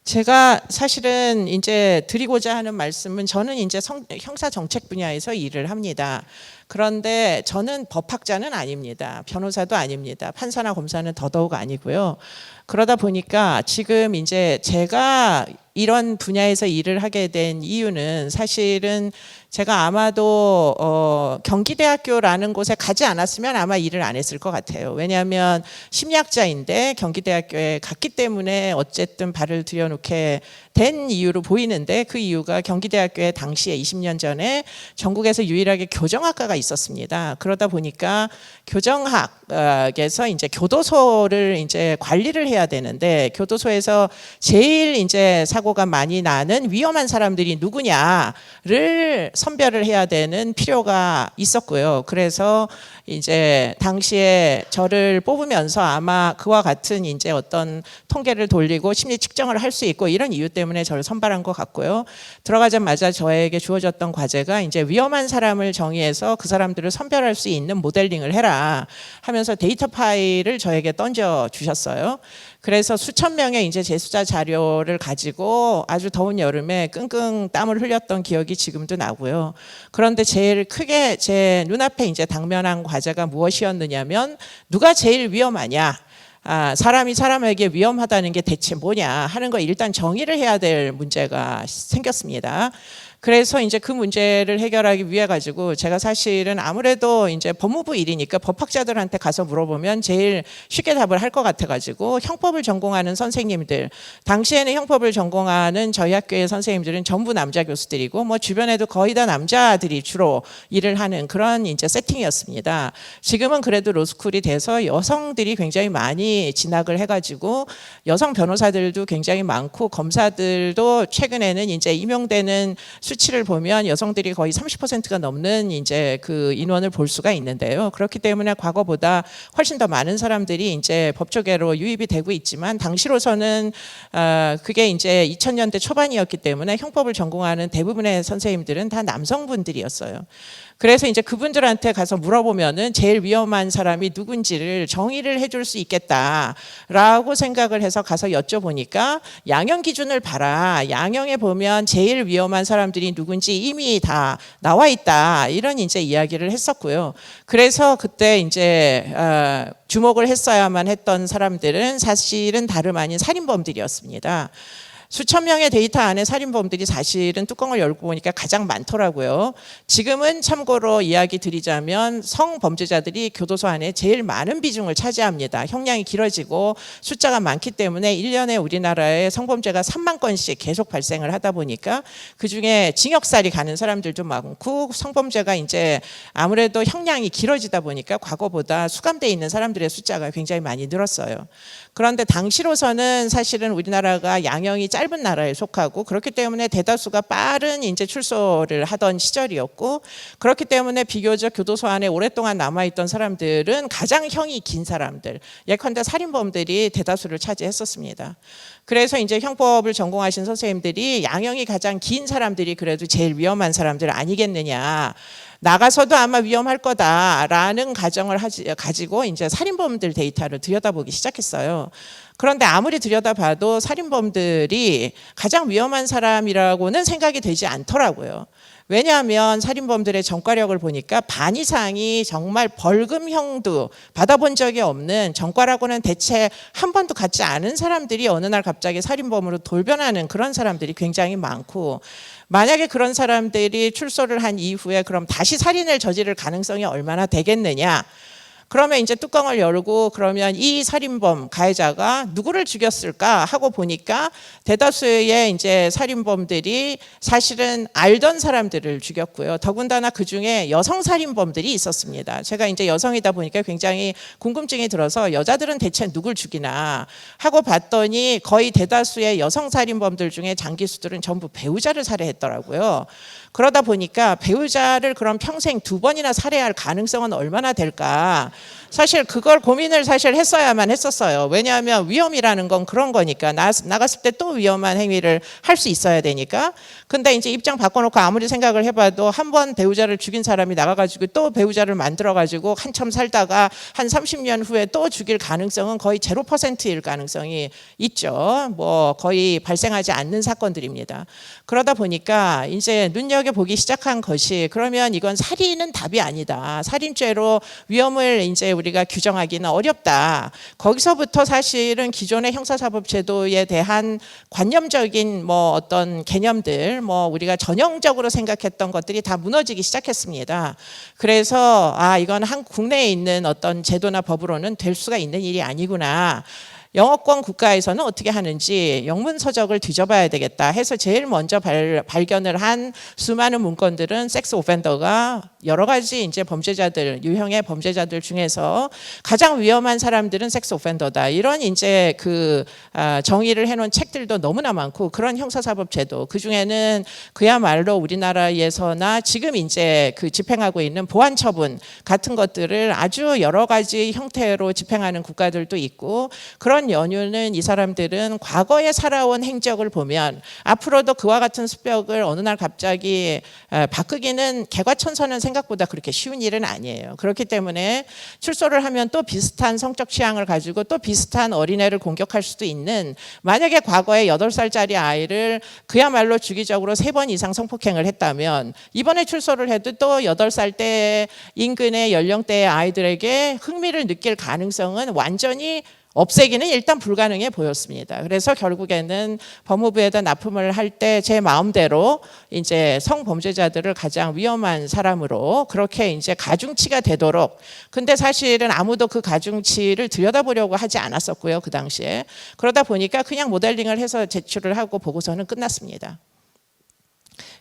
제가 사실은 이제 드리고자 하는 말씀은 저는 이제 형사 정책 분야에서 일을 합니다. 그런데 저는 법학자는 아닙니다. 변호사도 아닙니다. 판사나 검사는 더더욱 아니고요. 그러다 보니까 지금 이제 제가 이런 분야에서 일을 하게 된 이유는 사실은 제가 아마도 경기대학교라는 곳에 가지 않았으면 아마 일을 안 했을 것 같아요. 왜냐하면 심리학자인데 경기대학교에 갔기 때문에 어쨌든 발을 들여놓게 된 이유로 보이는데, 그 이유가 경기대학교에 당시에 20년 전에 전국에서 유일하게 교정학과가 있었습니다. 그러다 보니까 교정학에서 이제 교도소를 이제 관리를 해야 되는데, 교도소에서 제일 이제 사고가 많이 나는 위험한 사람들이 누구냐를 선별을 해야 되는 필요가 있었고요. 그래서 이제 당시에 저를 뽑으면서 아마 그와 같은 이제 어떤 통계를 돌리고 심리 측정을 할 수 있고 이런 이유 때문에 저를 선발한 것 같고요. 들어가자마자 저에게 주어졌던 과제가 이제 위험한 사람을 정의해서 그 사람들을 선별할 수 있는 모델링을 해라 하면서 데이터 파일을 저에게 던져 주셨어요. 그래서 수천 명의 이제 재수자 자료를 가지고 아주 더운 여름에 끙끙 땀을 흘렸던 기억이 지금도 나고요. 그런데 제일 크게 제 눈앞에 이제 당면한 과제가 무엇이었느냐면, 누가 제일 위험하냐? 사람이 사람에게 위험하다는 게 대체 뭐냐 하는 거 일단 정의를 해야 될 문제가 생겼습니다. 그래서 이제 그 문제를 해결하기 위해 가지고 제가 사실은 아무래도 이제 법무부 일이니까 법학자들한테 가서 물어보면 제일 쉽게 답을 할 것 같아 가지고 형법을 전공하는 선생님들, 당시에는 형법을 전공하는 저희 학교의 선생님들은 전부 남자 교수들이고 뭐 주변에도 거의 다 남자들이 주로 일을 하는 그런 이제 세팅이었습니다. 지금은 그래도 로스쿨이 돼서 여성들이 굉장히 많이 진학을 해 가지고 여성 변호사들도 굉장히 많고, 검사들도 최근에는 이제 임용되는 수치를 보면 여성들이 거의 30%가 넘는 이제 그 인원을 볼 수가 있는데요. 그렇기 때문에 과거보다 훨씬 더 많은 사람들이 이제 법조계로 유입이 되고 있지만, 당시로서는 그게 이제 2000년대 초반이었기 때문에 형법을 전공하는 대부분의 선생님들은 다 남성분들이었어요. 그래서 이제 그분들한테 가서 물어보면은 제일 위험한 사람이 누군지를 정의를 해줄 수 있겠다라고 생각을 해서 가서 여쭤보니까, 양형 기준을 봐라. 양형에 보면 제일 위험한 사람들이 누군지 이미 다 나와 있다. 이런 이제 이야기를 했었고요. 그래서 그때 이제 주목을 했어야만 했던 사람들은 사실은 다름 아닌 살인범들이었습니다. 수천 명의 데이터 안에 살인범들이 사실은 뚜껑을 열고 보니까 가장 많더라고요. 지금은 참고로 이야기 드리자면 성범죄자들이 교도소 안에 제일 많은 비중을 차지합니다. 형량이 길어지고 숫자가 많기 때문에 1년에 우리나라에 성범죄가 3만 건씩 계속 발생을 하다 보니까 그중에 징역살이 가는 사람들도 많고, 성범죄가 이제 아무래도 형량이 길어지다 보니까 과거보다 수감돼 있는 사람들의 숫자가 굉장히 많이 늘었어요. 그런데 당시로서는 사실은 우리나라가 양형이 짧은 나라에 속하고, 그렇기 때문에 대다수가 빠른 이제 출소를 하던 시절이었고, 그렇기 때문에 비교적 교도소 안에 오랫동안 남아있던 사람들은 가장 형이 긴 사람들, 예컨대 살인범들이 대다수를 차지했었습니다. 그래서 이제 형법을 전공하신 선생님들이 양형이 가장 긴 사람들이 그래도 제일 위험한 사람들 아니겠느냐, 나가서도 아마 위험할 거다라는 가정을 가지고 이제 살인범들 데이터를 들여다보기 시작했어요. 그런데 아무리 들여다봐도 살인범들이 가장 위험한 사람이라고는 생각이 되지 않더라고요. 왜냐하면 살인범들의 전과력을 보니까 반 이상이 정말 벌금형도 받아본 적이 없는, 전과라고는 대체 한 번도 갖지 않은 사람들이 어느 날 갑자기 살인범으로 돌변하는 그런 사람들이 굉장히 많고, 만약에 그런 사람들이 출소를 한 이후에 그럼 다시 살인을 저지를 가능성이 얼마나 되겠느냐. 그러면 이제 뚜껑을 열고 그러면 이 살인범 가해자가 누구를 죽였을까 하고 보니까 대다수의 이제 살인범들이 사실은 알던 사람들을 죽였고요. 더군다나 그 중에 여성 살인범들이 있었습니다. 제가 이제 여성이다 보니까 굉장히 궁금증이 들어서 여자들은 대체 누굴 죽이나 하고 봤더니 거의 대다수의 여성 살인범들 중에 장기수들은 전부 배우자를 살해했더라고요. 그러다 보니까 배우자를 그럼 평생 두 번이나 살해할 가능성은 얼마나 될까? 사실 그걸 고민을 사실 했어야만 했었어요. 왜냐하면 위험이라는 건 그런 거니까 나갔을 때 또 위험한 행위를 할 수 있어야 되니까. 근데 이제 입장 바꿔놓고 아무리 생각을 해봐도 한 번 배우자를 죽인 사람이 나가가지고 또 배우자를 만들어가지고 한참 살다가 한 30년 후에 또 죽일 가능성은 거의 0%일 가능성이 있죠. 뭐 거의 발생하지 않는 사건들입니다. 그러다 보니까 이제 눈여겨보기 시작한 것이 그러면 이건 살인은 답이 아니다. 살인죄로 위험을 이제 우리가 규정하기는 어렵다. 거기서부터 사실은 기존의 형사사법제도에 대한 관념적인 뭐 어떤 개념들, 뭐 우리가 전형적으로 생각했던 것들이 다 무너지기 시작했습니다. 그래서 이건 국내에 있는 어떤 제도나 법으로는 될 수가 있는 일이 아니구나. 영어권 국가에서는 어떻게 하는지 영문서적을 뒤져봐야 되겠다 해서 제일 먼저 발견을 한 수많은 문건들은 섹스 오펜더가 여러 가지 이제 범죄자들, 유형의 범죄자들 중에서 가장 위험한 사람들은 섹스 오펜더다. 이런 이제 정의를 해놓은 책들도 너무나 많고 그런 형사사법제도 그 중에는 그야말로 우리나라에서나 지금 이제 집행하고 있는 보안처분 같은 것들을 아주 여러 가지 형태로 집행하는 국가들도 있고 그런 연유는 이 사람들은 과거에 살아온 행적을 보면 앞으로도 그와 같은 습벽을 어느 날 갑자기 바꾸기는 개과천선은 생각보다 그렇게 쉬운 일은 아니에요. 그렇기 때문에 출소를 하면 또 비슷한 성적 취향을 가지고 또 비슷한 어린애를 공격할 수도 있는 만약에 과거에 8살짜리 아이를 그야말로 주기적으로 3번 이상 성폭행을 했다면 이번에 출소를 해도 또 8살 때 인근의 연령대의 아이들에게 흥미를 느낄 가능성은 완전히 없애기는 일단 불가능해 보였습니다. 그래서 결국에는 법무부에다 납품을 할 때 제 마음대로 이제 성범죄자들을 가장 위험한 사람으로 그렇게 이제 가중치가 되도록. 근데 사실은 아무도 그 가중치를 들여다보려고 하지 않았었고요, 그 당시에. 그러다 보니까 그냥 모델링을 해서 제출을 하고 보고서는 끝났습니다.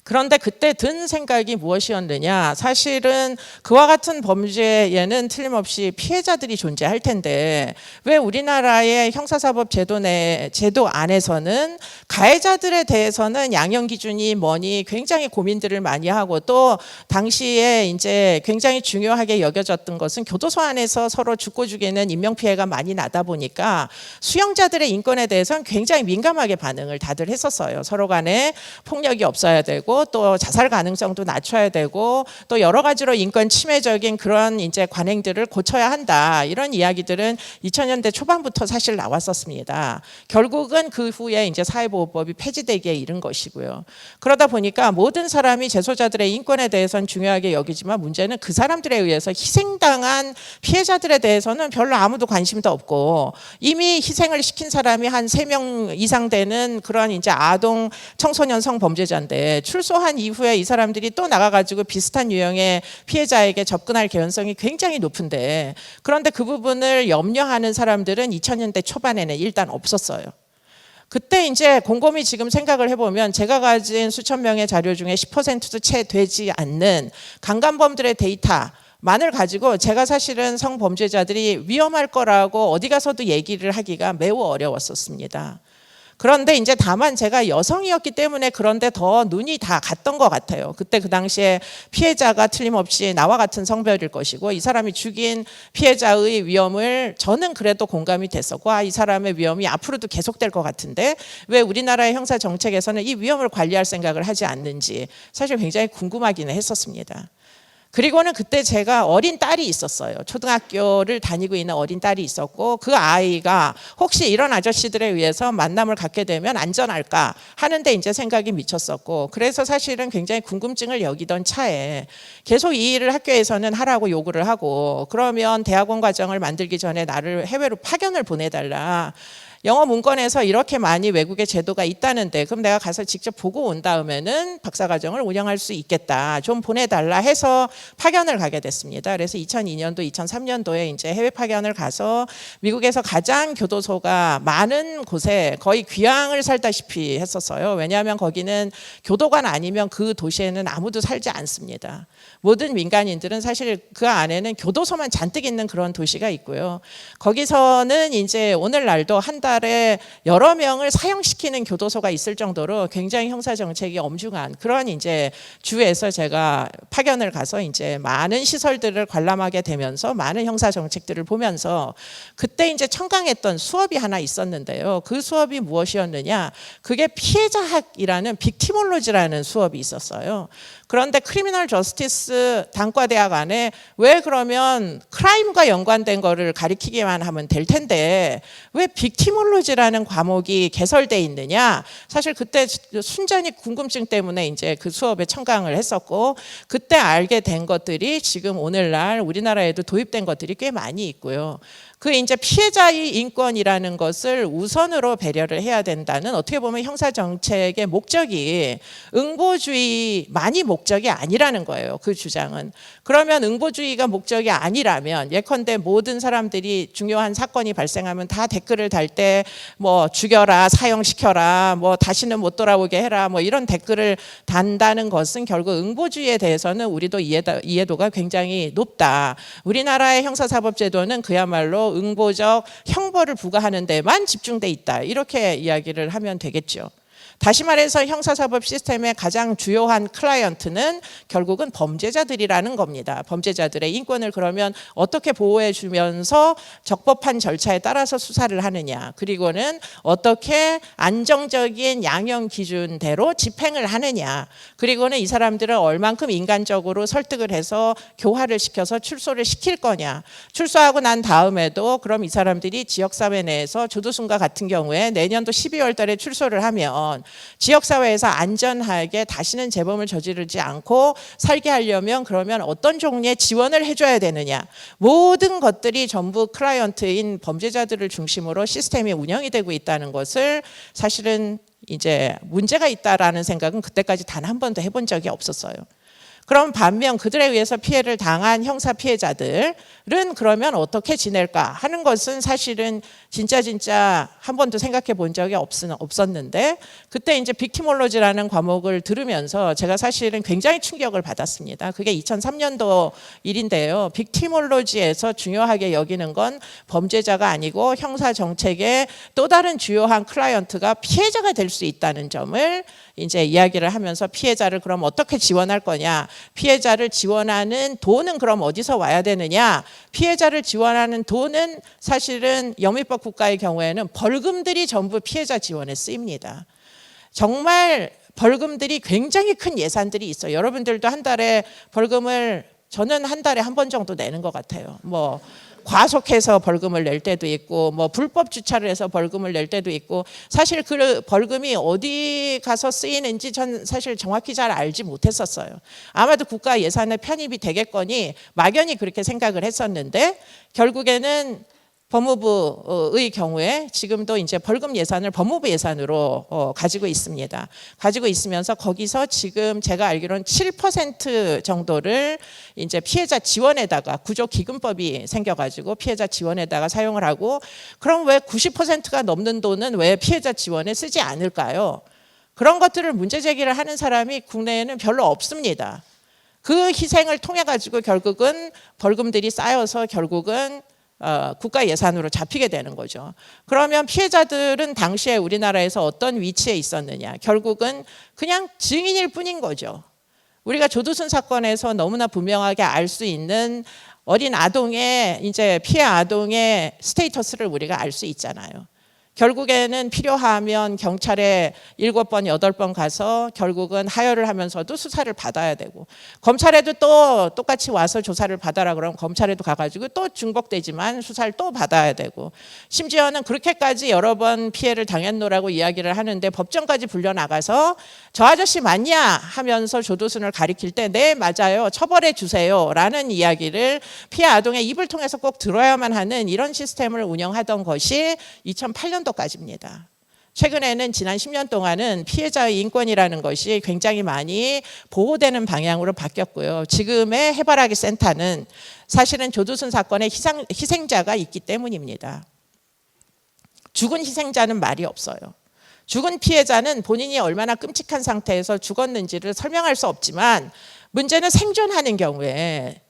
그런데 그때 든 생각이 무엇이었느냐. 사실은 그와 같은 범죄에는 틀림없이 피해자들이 존재할 텐데 왜 우리나라의 형사사법 제도 안에서는 가해자들에 대해서는 양형 기준이 뭐니 굉장히 고민들을 많이 하고 또 당시에 이제 굉장히 중요하게 여겨졌던 것은 교도소 안에서 서로 죽고 죽이는 인명피해가 많이 나다 보니까 수용자들의 인권에 대해서는 굉장히 민감하게 반응을 다들 했었어요. 서로 간에 폭력이 없어야 되고 또 자살 가능성도 낮춰야 되고 또 여러 가지로 인권 침해적인 그런 이제 관행들을 고쳐야 한다. 이런 이야기들은 2000년대 초반부터 사실 나왔었습니다. 결국은 그 후에 이제 사회보호법이 폐지되기에 이른 것이고요. 그러다 보니까 모든 사람이 재소자들의 인권에 대해서는 중요하게 여기지만 문제는 그 사람들에 의해서 희생당한 피해자들에 대해서는 별로 아무도 관심도 없고 이미 희생을 시킨 사람이 한 3명 이상 되는 그런 이제 아동 청소년 성범죄자인데 출소한 이후에 이 사람들이 또 나가가지고 비슷한 유형의 피해자에게 접근할 개연성이 굉장히 높은데 그런데 그 부분을 염려하는 사람들은 2000년대 초반에는 일단 없었어요. 그때 이제 곰곰이 지금 생각을 해보면 제가 가진 수천 명의 자료 중에 10%도 채 되지 않는 강간범들의 데이터만을 가지고 제가 사실은 성범죄자들이 위험할 거라고 어디 가서도 얘기를 하기가 매우 어려웠었습니다. 그런데 이제 다만 제가 여성이었기 때문에 그런데 더 눈이 다 갔던 것 같아요. 그때 그 당시에 피해자가 틀림없이 나와 같은 성별일 것이고 이 사람이 죽인 피해자의 위험을 저는 그래도 공감이 됐었고 이 사람의 위험이 앞으로도 계속될 것 같은데 왜 우리나라의 형사 정책에서는 이 위험을 관리할 생각을 하지 않는지 사실 굉장히 궁금하기는 했었습니다. 그리고는 그때 제가 어린 딸이 있었어요. 초등학교를 다니고 있는 어린 딸이 있었고 그 아이가 혹시 이런 아저씨들에 의해서 만남을 갖게 되면 안전할까 하는데 이제 생각이 미쳤었고 그래서 사실은 굉장히 궁금증을 여기던 차에 계속 이 일을 학교에서는 하라고 요구를 하고 그러면 대학원 과정을 만들기 전에 나를 해외로 파견을 보내달라. 영어 문건에서 이렇게 많이 외국의 제도가 있다는데 그럼 내가 가서 직접 보고 온 다음에는 박사과정을 운영할 수 있겠다. 좀 보내달라 해서 파견을 가게 됐습니다. 그래서 2002년도, 2003년도에 이제 해외 파견을 가서 미국에서 가장 교도소가 많은 곳에 거의 귀향을 살다시피 했었어요. 왜냐하면 거기는 교도관 아니면 그 도시에는 아무도 살지 않습니다. 모든 민간인들은 사실 그 안에는 교도소만 잔뜩 있는 그런 도시가 있고요. 거기서는 이제 오늘날도 한 달 달에 여러 명을 사형시키는 교도소가 있을 정도로 굉장히 형사 정책이 엄중한 그런 이제 주에서 제가 파견을 가서 이제 많은 시설들을 관람하게 되면서 많은 형사 정책들을 보면서 그때 이제 청강했던 수업이 하나 있었는데요. 그 수업이 무엇이었느냐? 그게 피해자학이라는 빅티몰로지라는 수업이 있었어요. 그런데 크리미널 저스티스 단과대학 안에 왜 그러면 크라임과 연관된 거를 가리키기만 하면 될 텐데 왜 빅티몰로지라는 과목이 개설돼 있느냐? 사실 그때 순전히 궁금증 때문에 이제 그 수업에 청강을 했었고 그때 알게 된 것들이 지금 오늘날 우리나라에도 도입된 것들이 꽤 많이 있고요. 그 이제 피해자의 인권이라는 것을 우선으로 배려를 해야 된다는 어떻게 보면 형사 정책의 목적이 응보주의만이 목적이 아니라는 거예요. 그 주장은. 그러면 응보주의가 목적이 아니라면 예컨대 모든 사람들이 중요한 사건이 발생하면 다 댓글을 달 때 뭐 죽여라, 사형시켜라, 뭐 다시는 못 돌아오게 해라, 뭐 이런 댓글을 단다는 것은 결국 응보주의에 대해서는 우리도 이해도가 굉장히 높다. 우리나라의 형사사법제도는 그야말로 응보적 형벌을 부과하는 데만 집중돼 있다. 이렇게 이야기를 하면 되겠죠. 다시 말해서 형사사법 시스템의 가장 주요한 클라이언트는 결국은 범죄자들이라는 겁니다. 범죄자들의 인권을 그러면 어떻게 보호해 주면서 적법한 절차에 따라서 수사를 하느냐, 그리고는 어떻게 안정적인 양형 기준대로 집행을 하느냐, 그리고는 이 사람들을 얼만큼 인간적으로 설득을 해서 교화를 시켜서 출소를 시킬 거냐. 출소하고 난 다음에도 그럼 이 사람들이 지역사회 내에서 조두순과 같은 경우에 내년도 12월 달에 출소를 하면 지역사회에서 안전하게 다시는 재범을 저지르지 않고 살게 하려면 그러면 어떤 종류의 지원을 해줘야 되느냐. 모든 것들이 전부 클라이언트인 범죄자들을 중심으로 시스템이 운영이 되고 있다는 것을 사실은 이제 문제가 있다라는 생각은 그때까지 단 한 번도 해본 적이 없었어요. 그럼 반면 그들에 의해서 피해를 당한 형사 피해자들은 그러면 어떻게 지낼까 하는 것은 사실은 진짜 한 번도 생각해 본 적이 없었는데 그때 이제 빅티몰로지라는 과목을 들으면서 제가 사실은 굉장히 충격을 받았습니다. 그게 2003년도 일인데요. 빅티몰로지에서 중요하게 여기는 건 범죄자가 아니고 형사 정책의 또 다른 주요한 클라이언트가 피해자가 될 수 있다는 점을 이제 이야기를 하면서 피해자를 그럼 어떻게 지원할 거냐, 피해자를 지원하는 돈은 그럼 어디서 와야 되느냐, 피해자를 지원하는 돈은 사실은 영미법 국가의 경우에는 벌금들이 전부 피해자 지원에 쓰입니다. 정말 벌금들이 굉장히 큰 예산들이 있어요. 여러분들도 한 달에 벌금을 저는 한 달에 한 번 정도 내는 것 같아요. 뭐 과속해서 벌금을 낼 때도 있고 뭐 불법 주차를 해서 벌금을 낼 때도 있고 사실 그 벌금이 어디 가서 쓰이는지 전 사실 정확히 잘 알지 못했었어요. 아마도 국가 예산에 편입이 되겠거니 막연히 그렇게 생각을 했었는데 결국에는 법무부의 경우에 지금도 이제 벌금 예산을 법무부 예산으로 가지고 있습니다. 가지고 있으면서 거기서 지금 제가 알기로는 7% 정도를 이제 피해자 지원에다가 구조기금법이 생겨가지고 피해자 지원에다가 사용을 하고 그럼 왜 90%가 넘는 돈은 왜 피해자 지원에 쓰지 않을까요? 그런 것들을 문제 제기를 하는 사람이 국내에는 별로 없습니다. 그 희생을 통해 가지고 결국은 벌금들이 쌓여서 결국은 국가 예산으로 잡히게 되는 거죠. 그러면 피해자들은 당시에 우리나라에서 어떤 위치에 있었느냐? 결국은 그냥 증인일 뿐인 거죠. 우리가 조두순 사건에서 너무나 분명하게 알 수 있는 어린 아동의 이제 피해 아동의 스테이터스를 우리가 알 수 있잖아요. 결국에는 필요하면 경찰에 7번, 8번 가서 결국은 하혈을 하면서도 수사를 받아야 되고 검찰에도 또 똑같이 와서 조사를 받아라 그러면 검찰에도 가가지고 또 중복되지만 수사를 또 받아야 되고 심지어는 그렇게까지 여러 번 피해를 당했노라고 이야기를 하는데 법정까지 불려나가서 저 아저씨 맞냐 하면서 조두순을 가리킬 때 네 맞아요 처벌해 주세요 라는 이야기를 피해 아동의 입을 통해서 꼭 들어야만 하는 이런 시스템을 운영하던 것이 2008년도까지입니다. 최근에는 지난 10년 동안은 피해자의 인권이라는 것이 굉장히 많이 보호되는 방향으로 바뀌었고요. 지금의 해바라기 센터는 사실은 조두순 사건의 희생자가 있기 때문입니다. 죽은 희생자는 말이 없어요. 죽은 피해자는 본인이 얼마나 끔찍한 상태에서 죽었는지를 설명할 수 없지만 문제는 생존하는 경우에